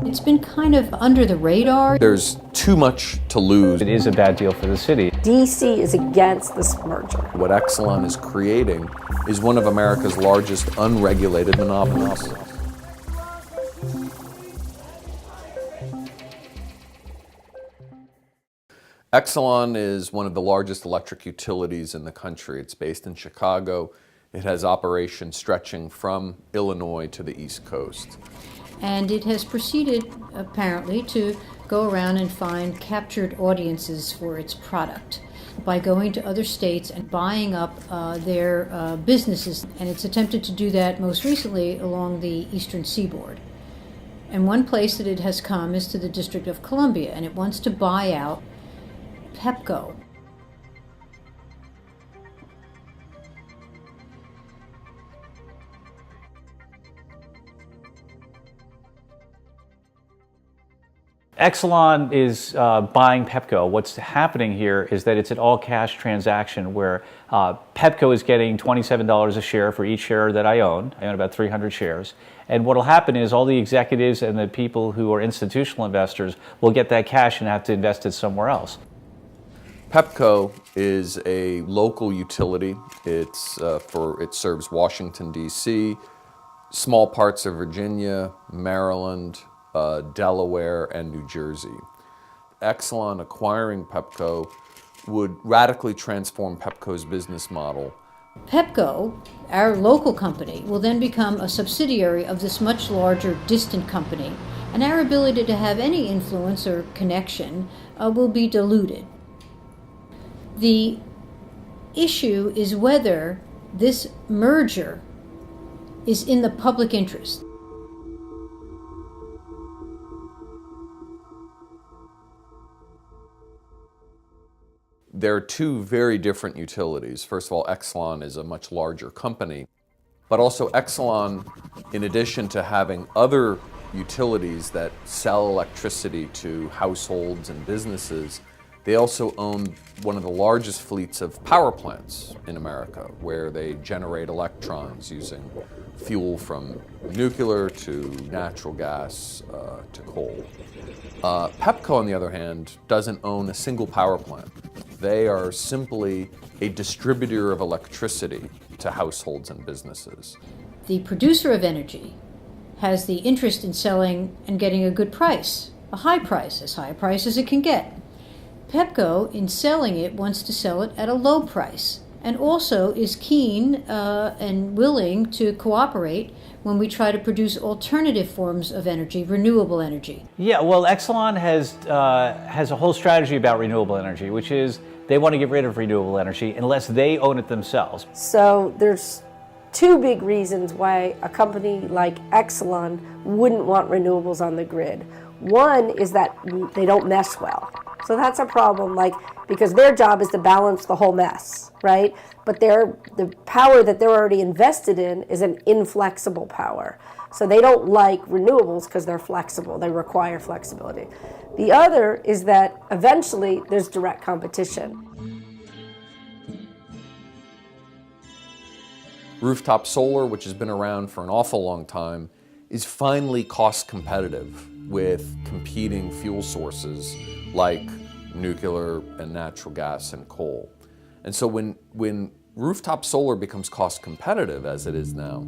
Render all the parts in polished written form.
It's been kind of under the radar. There's too much to lose. It is a bad deal for the city. DC is against this merger. What Exelon is creating is one of America's largest unregulated monopolies. Exelon is one of the largest electric utilities in the country. It's based in Chicago. It has operations stretching from Illinois to the East Coast. And it has proceeded, apparently, to go around and find captured audiences for its product by going to other states and buying up their businesses. And it's attempted to do that most recently along the eastern seaboard. And one place that it has come is to the District of Columbia, and it wants to buy out Pepco. Exelon is buying Pepco. What's happening here is that it's an all-cash transaction where Pepco is getting $27 a share for each share that I own. I own about 300 shares. And what will happen is all the executives and the people who are institutional investors will get that cash and have to invest it somewhere else. Pepco is a local utility. It serves Washington, D.C., small parts of Virginia, Maryland, Delaware, and New Jersey. Exelon acquiring Pepco would radically transform Pepco's business model. Pepco, our local company, will then become a subsidiary of this much larger, distant company, and our ability to have any influence or connection will be diluted. The issue is whether this merger is in the public interest. There are two very different utilities. First of all, Exelon is a much larger company, but also Exelon, in addition to having other utilities that sell electricity to households and businesses, they also own one of the largest fleets of power plants in America, where they generate electrons using fuel from nuclear to natural gas to coal. Pepco, on the other hand, doesn't own a single power plant. They are simply a distributor of electricity to households and businesses. The producer of energy has the interest in selling and getting a good price, a high price, as high a price as it can get. Pepco, in selling it, wants to sell it at a low price, and also is keen and willing to cooperate when we try to produce alternative forms of energy, renewable energy. Yeah, well, Exelon has a whole strategy about renewable energy, which is they want to get rid of renewable energy unless they own it themselves. So there's two big reasons why a company like Exelon wouldn't want renewables on the grid. One is that they don't mesh well. So that's a problem, because their job is to balance the whole mess, right? But the power that they're already invested in is an inflexible power. So they don't like renewables because they're flexible. They require flexibility. The other is that eventually there's direct competition. Rooftop solar, which has been around for an awful long time, is finally cost competitive with competing fuel sources like nuclear and natural gas and coal. And so when rooftop solar becomes cost competitive, as it is now,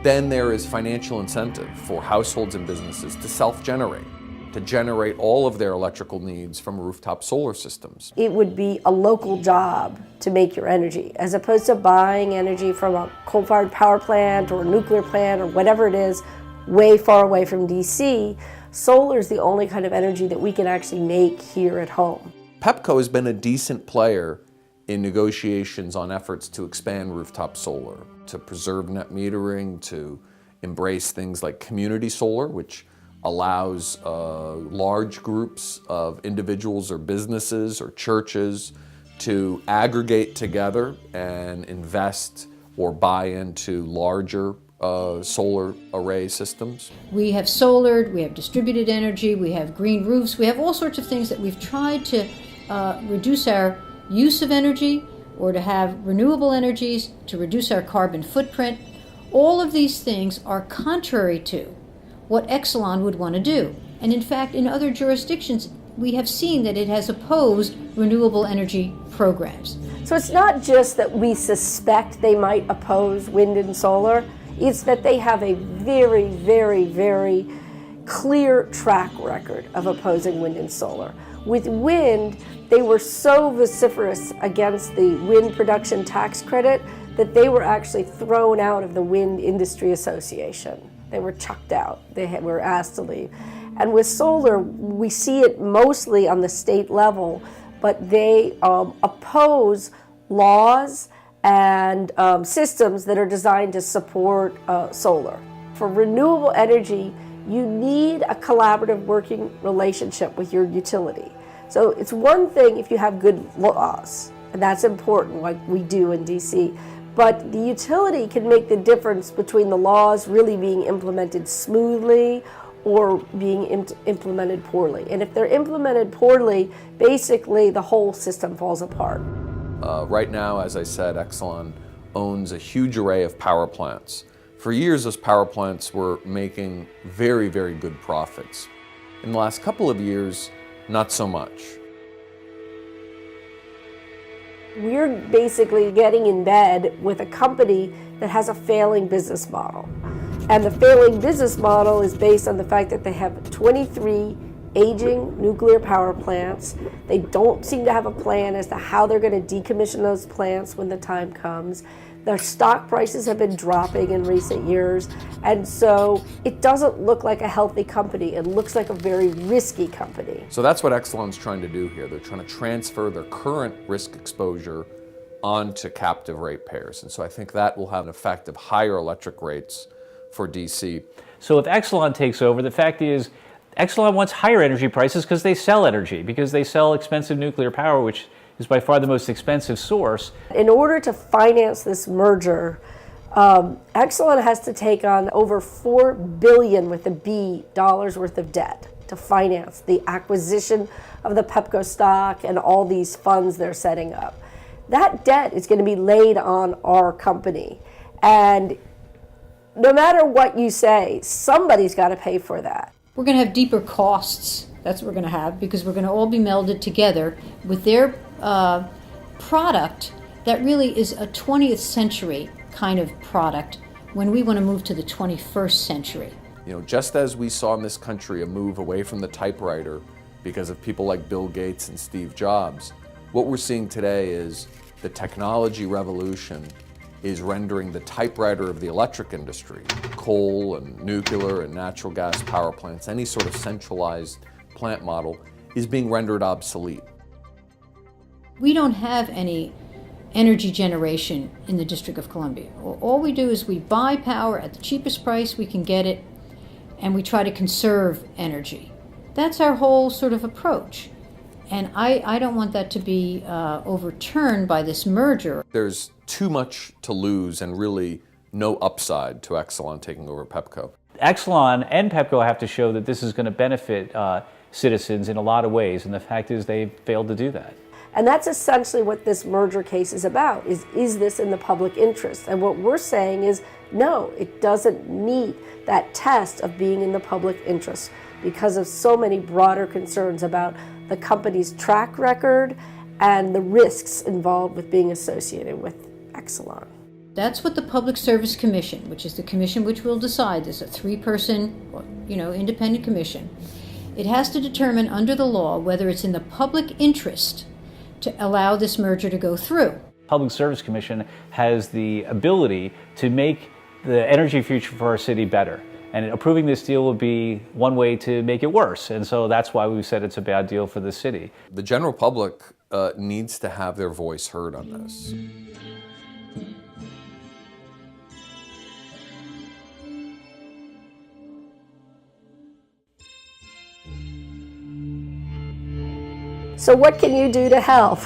then there is financial incentive for households and businesses to self-generate, to generate all of their electrical needs from rooftop solar systems. It would be a local job to make your energy, as opposed to buying energy from a coal-fired power plant or a nuclear plant or whatever it is, way far away from DC. Solar is the only kind of energy that we can actually make here at home. Pepco has been a decent player in negotiations on efforts to expand rooftop solar, to preserve net metering, to embrace things like community solar, which allows large groups of individuals or businesses or churches to aggregate together and invest or buy into larger solar array systems. We have solar, we have distributed energy, we have green roofs, we have all sorts of things that we've tried to reduce our use of energy or to have renewable energies, to reduce our carbon footprint. All of these things are contrary to what Exelon would want to do. And in fact, in other jurisdictions, we have seen that it has opposed renewable energy programs. So it's not just that we suspect they might oppose wind and solar, it's that they have a very, very, very clear track record of opposing wind and solar. With wind, they were so vociferous against the wind production tax credit that they were actually thrown out of the Wind Industry Association. They were chucked out. They were asked to leave. And with solar, we see it mostly on the state level, but they oppose laws and systems that are designed to support solar. For renewable energy, you need a collaborative working relationship with your utility. So it's one thing if you have good laws, and that's important, like we do in DC, but the utility can make the difference between the laws really being implemented smoothly or being implemented poorly. And if they're implemented poorly, basically the whole system falls apart. Right now, as I said, Exelon owns a huge array of power plants. For years, those power plants were making very, very good profits. In the last couple of years, not so much. We're basically getting in bed with a company that has a failing business model. And the failing business model is based on the fact that they have 23 aging nuclear power plants. They don't seem to have a plan as to how they're going to decommission those plants when the time comes. Their stock prices have been dropping in recent years, and so it doesn't look like a healthy company. It looks like a very risky company. So that's what Exelon's trying to do here. They're trying to transfer their current risk exposure onto captive ratepayers. And so I think that will have an effect of higher electric rates for DC. So if Exelon takes over, the fact is Exelon wants higher energy prices because they sell energy, because they sell expensive nuclear power, which is by far the most expensive source. In order to finance this merger, Exelon has to take on over $4 billion with a B dollars worth of debt to finance the acquisition of the Pepco stock and all these funds they're setting up. That debt is going to be laid on our company. And no matter what you say, somebody's got to pay for that. We're going to have deeper costs. That's what we're going to have, because we're going to all be melded together with their product that really is a 20th century kind of product when we want to move to the 21st century. You know, just as we saw in this country a move away from the typewriter because of people like Bill Gates and Steve Jobs, what we're seeing today is the technology revolution is rendering the typewriter of the electric industry, coal and nuclear and natural gas power plants, any sort of centralized plant model, is being rendered obsolete. We don't have any energy generation in the District of Columbia. All we do is we buy power at the cheapest price we can get it, and we try to conserve energy. That's our whole sort of approach. And I don't want that to be overturned by this merger. There's too much to lose and really no upside to Exelon taking over Pepco. Exelon and Pepco have to show that this is going to benefit citizens in a lot of ways, and the fact is they failed to do that. And that's essentially what this merger case is about, is this in the public interest? And what we're saying is, no, it doesn't meet that test of being in the public interest because of so many broader concerns about the company's track record and the risks involved with being associated with Exelon. That's what the Public Service Commission, which is the commission which will decide this, a three-person, independent commission. It has to determine under the law whether it's in the public interest to allow this merger to go through. Public Service Commission has the ability to make the energy future for our city better. And approving this deal would be one way to make it worse. And so that's why we said it's a bad deal for the city. The general public needs to have their voice heard on this. So what can you do to help?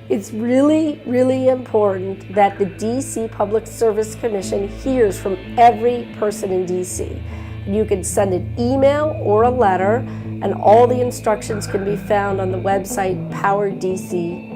It's really, really important that the DC Public Service Commission hears from every person in DC. You can send an email or a letter, and all the instructions can be found on the website powerdc.org.